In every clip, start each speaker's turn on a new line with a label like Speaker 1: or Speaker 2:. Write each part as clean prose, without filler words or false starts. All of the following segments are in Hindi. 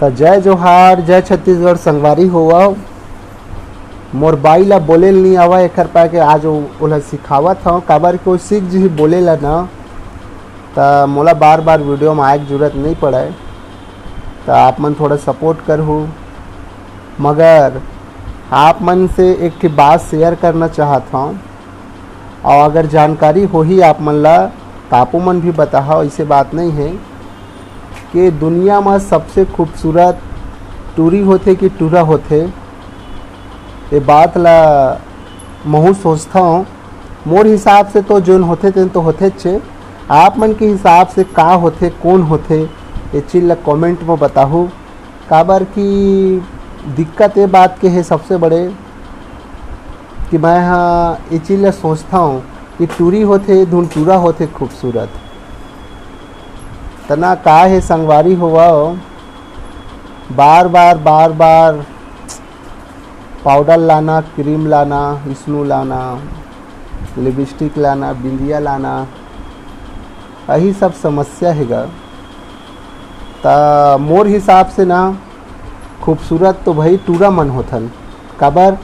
Speaker 1: तो जय जोहार, जय छत्तीसगढ़ संगवारी होवा। मोर बाई ला बोले नहीं आवा एकर पा के आज ओला सिखावत हूँ। काबर कोई सीख जी बोले ला ना तो मोला बार बार वीडियो में आए की जरूरत नहीं पड़े। तो आप मन थोड़ा सपोर्ट कर हो, मगर आप मन से एक की बात शेयर करना चाहत हूँ। और अगर जानकारी हो ही आप मन ला तो आपो मन भी बताओ। ऐसे बात नहीं है कि दुनिया में सबसे खूबसूरत टूरी होते कि टूरा होते। ये बात ला महू सोचता हूँ। मोर हिसाब से तो जोन होते तेन तो होते छे। आप मन के हिसाब से का होते, कौन होते, ये चीज़ ला कमेंट में बताओ। काबर की दिक्कत ये बात के है सबसे बड़े कि मैं हाँ ये चीज़ ला सोचता हूँ कि टूरी होते धुन टूरा होते खूबसूरत तना का है संगवारी हुआ। बार बार पाउडर लाना, क्रीम लाना, स्नो लाना, लिपस्टिक लाना, बिंदिया लाना, यही सब समस्या हैगा। ता मोर हिसाब से ना खूबसूरत तो भाई टूरा मन होथन। काबर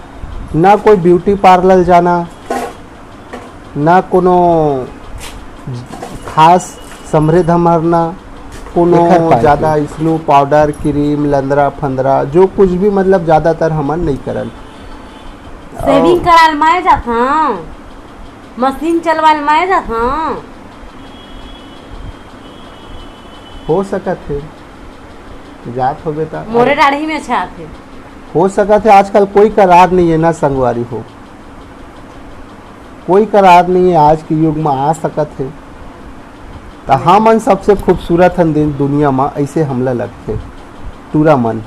Speaker 1: ना कोई ब्यूटी पार्लर जाना, ना कोनो खास समरे धमरना, कोनो ज़्यादा स्नो पाउडर, क्रीम, लंदरा फंदरा जो कुछ भी मतलब ज़्यादातर हमन नहीं करल।
Speaker 2: सेविंग कराल मैं जात हूँ, मशीन चलवाल मैं जात हूँ।
Speaker 1: हो सकत है जात हो बेटा,
Speaker 2: मोरे दाढ़ी में अच्छा थे।
Speaker 1: हो सकत है। आजकल कोई करार नहीं है ना संगवारी हो, कोई करार नहीं है आज के युग में आ सकत है। तो हमन सबसे खूबसूरत हन दुनिया में ऐसे हमला लगते टूरा मन।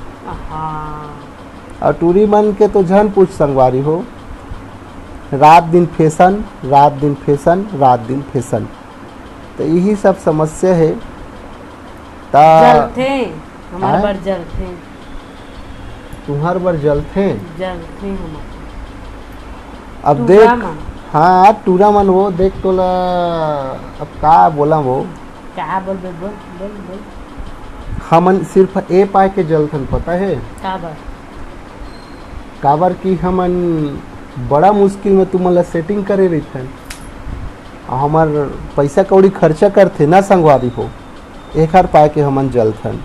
Speaker 1: और टूरी मन के तो झन पूछ संगवारी हो। रात दिन फैशन, रात दिन फैशन, रात दिन फैशन। तो यही सब समस्या है।
Speaker 2: जलते हमारे बर जलते,
Speaker 1: तुम्हार बर जलते
Speaker 2: जलते हम।
Speaker 1: अब देख, हाँ टूरा मन वो देख तो ला। अब का बोला वो
Speaker 2: क्या बोल बोल बोल बोल बोल।
Speaker 1: हमन सिर्फ ए पाए के जलथन पता है
Speaker 2: काबर?
Speaker 1: काबर की हमन बड़ा मुश्किल में तुम ला सेटिंग करे रही थन। हमार पैसा कौड़ी खर्चा करथे ना संगवारी हो, एक हर पाए के हमन जलथन।